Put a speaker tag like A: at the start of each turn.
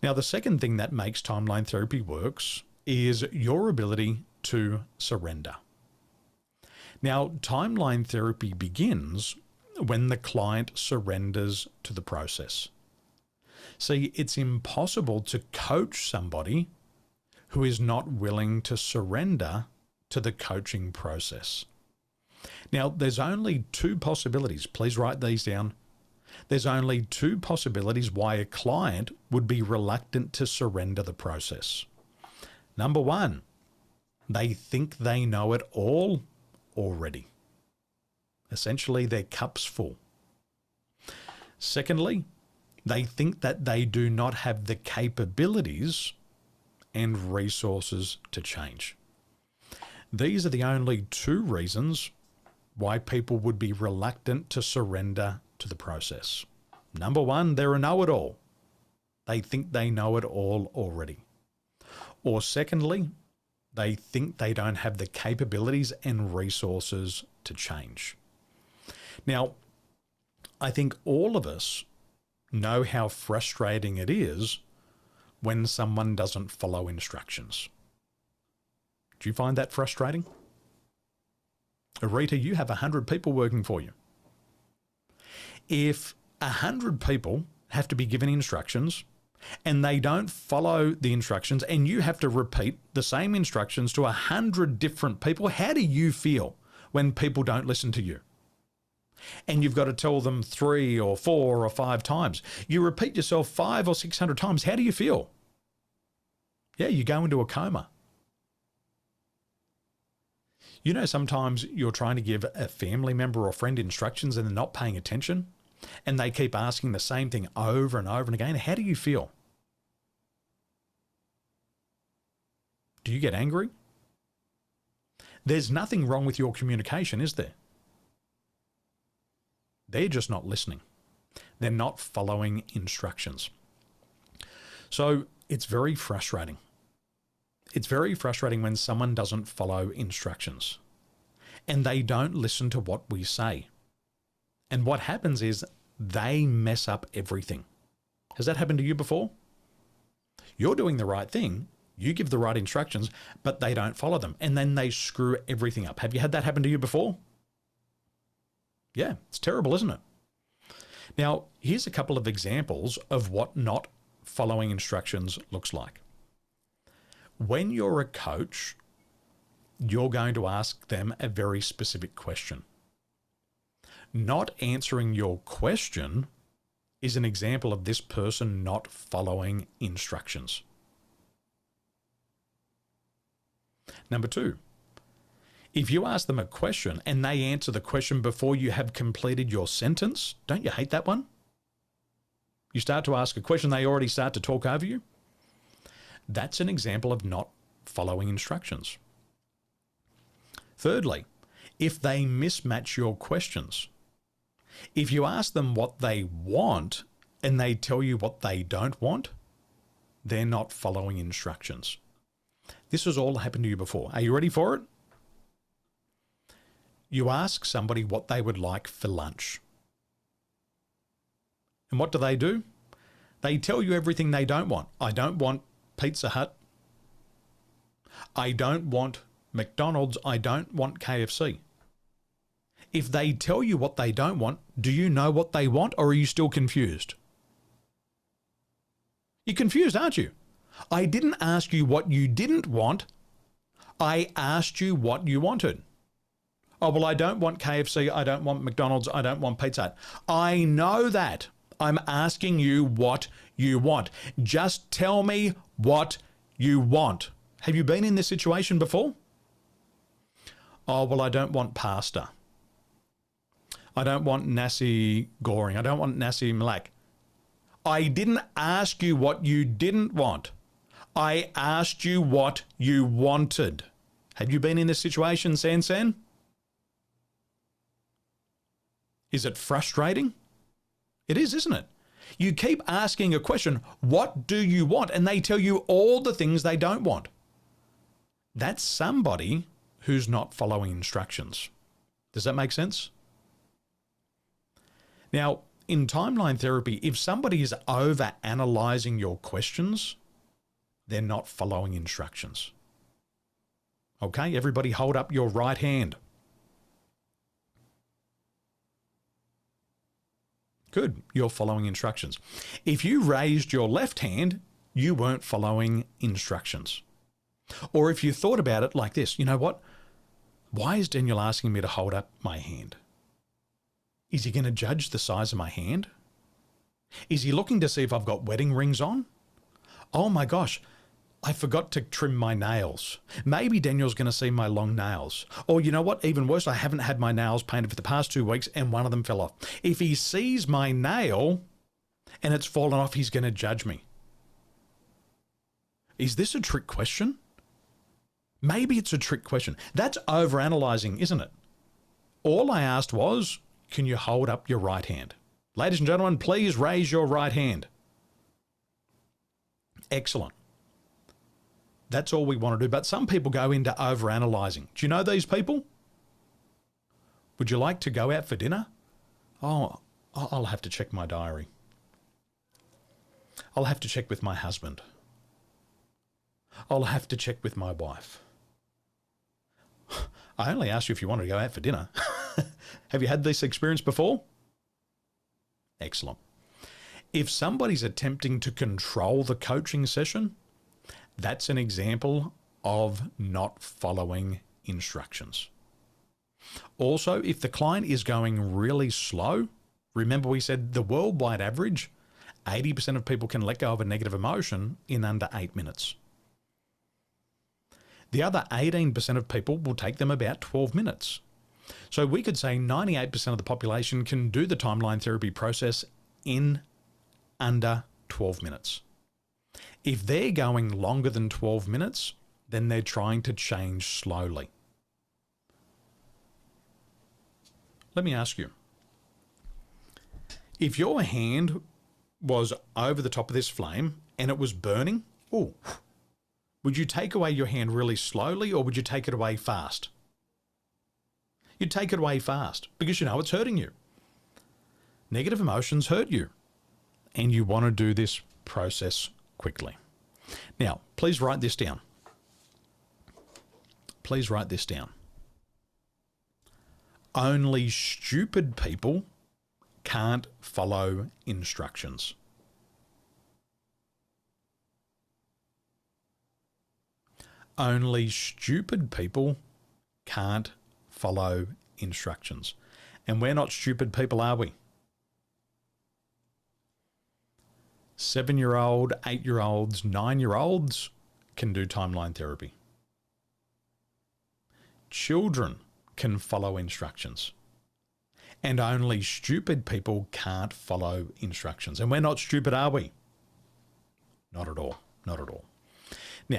A: Now, the second thing that makes timeline therapy works is your ability to surrender. Now, timeline therapy begins when the client surrenders to the process. See, it's impossible to coach somebody who is not willing to surrender to the coaching process. Now, there's only two possibilities. Please write these down. There's only two possibilities why a client would be reluctant to surrender the process. Number one, they think they know it all already. Essentially, their cup's full. Secondly, they think that they do not have the capabilities and resources to change. These are the only two reasons why people would be reluctant to surrender to the process. Number one, they're a know-it-all. They think they know it all already. Or secondly, they think they don't have the capabilities and resources to change. Now, I think all of us know how frustrating it is when someone doesn't follow instructions. Do you find that frustrating? Rita, you have 100 people working for you. If 100 people have to be given instructions and they don't follow the instructions and you have to repeat the same instructions to 100 different people, how do you feel when people don't listen to you? And you've got to tell them 3 or 4 or 5 times. You repeat yourself 500 or 600 times. How do you feel? Yeah, you go into a coma. You know, sometimes you're trying to give a family member or friend instructions and they're not paying attention and they keep asking the same thing over and over and again. How do you feel? Do you get angry? There's nothing wrong with your communication, is there? They're just not listening. They're not following instructions. So it's very frustrating. It's very frustrating when someone doesn't follow instructions and they don't listen to what we say. And what happens is they mess up everything. Has that happened to you before? You're doing the right thing. You give the right instructions, but they don't follow them. And then they screw everything up. Have you had that happen to you before? Yeah, it's terrible, isn't it? Now, here's a couple of examples of what not following instructions looks like. When you're a coach, you're going to ask them a very specific question. Not answering your question is an example of this person not following instructions. Number 2, if you ask them a question and they answer the question before you have completed your sentence, don't you hate that one? You start to ask a question, they already start to talk over you. That's an example of not following instructions. Thirdly, if they mismatch your questions, if you ask them what they want and they tell you what they don't want, they're not following instructions. This has all happened to you before. Are you ready for it? You ask somebody what they would like for lunch. And what do? They tell you everything they don't want. I don't want Pizza Hut. I don't want McDonald's. I don't want KFC. If they tell you what they don't want, do you know what they want or are you still confused? You're confused, aren't you? I didn't ask you what you didn't want. I asked you what you wanted. Oh, well, I don't want KFC. I don't want McDonald's. I don't want Pizza Hut. I know that. I'm asking you what you want. Just tell me what you want. Have you been in this situation before? Oh, well, I don't want pasta. I don't want nasi goreng. I don't want nasi malak. I didn't ask you what you didn't want. I asked you what you wanted. Have you been in this situation, Sansan? Is it frustrating? It is, isn't it? You keep asking a question, what do you want? And they tell you all the things they don't want. That's somebody who's not following instructions. Does that make sense? Now, in timeline therapy, if somebody is over analyzing your questions, they're not following instructions. Okay, everybody hold up your right hand. Good, you're following instructions. If you raised your left hand, you weren't following instructions. Or if you thought about it like this, you know what? Why is Daniel asking me to hold up my hand? Is he going to judge the size of my hand? Is he looking to see if I've got wedding rings on? Oh my gosh, I forgot to trim my nails. Maybe Daniel's going to see my long nails. Or you know what? Even worse, I haven't had my nails painted for the past 2 weeks and one of them fell off. If he sees my nail and it's fallen off, he's going to judge me. Is this a trick question? Maybe it's a trick question. That's overanalyzing, isn't it? All I asked was, can you hold up your right hand? Ladies and gentlemen, please raise your right hand. Excellent. That's all we want to do. But some people go into overanalyzing. Do you know these people? Would you like to go out for dinner? Oh, I'll have to check my diary. I'll have to check with my husband. I'll have to check with my wife. I only asked you if you wanted to go out for dinner. Have you had this experience before? Excellent. If somebody's attempting to control the coaching session, that's an example of not following instructions. Also, if the client is going really slow, remember we said the worldwide average, 80% of people can let go of a negative emotion in under 8 minutes. The other 18% of people will take them about 12 minutes. So we could say 98% of the population can do the timeline therapy process in under 12 minutes. If they're going longer than 12 minutes, then they're trying to change slowly. Let me ask you, if your hand was over the top of this flame and it was burning, would you take away your hand really slowly or would you take it away fast? You'd take it away fast because you know it's hurting you. Negative emotions hurt you and you want to do this process quickly. Now, please write this down. Please write this down. Only stupid people can't follow instructions. Only stupid people can't follow instructions. And we're not stupid people, are we? 7-year-old, 8-year-olds, 9-year-olds can do timeline therapy. Children can follow instructions. And only stupid people can't follow instructions. And we're not stupid, are we? Not at all. Not at all.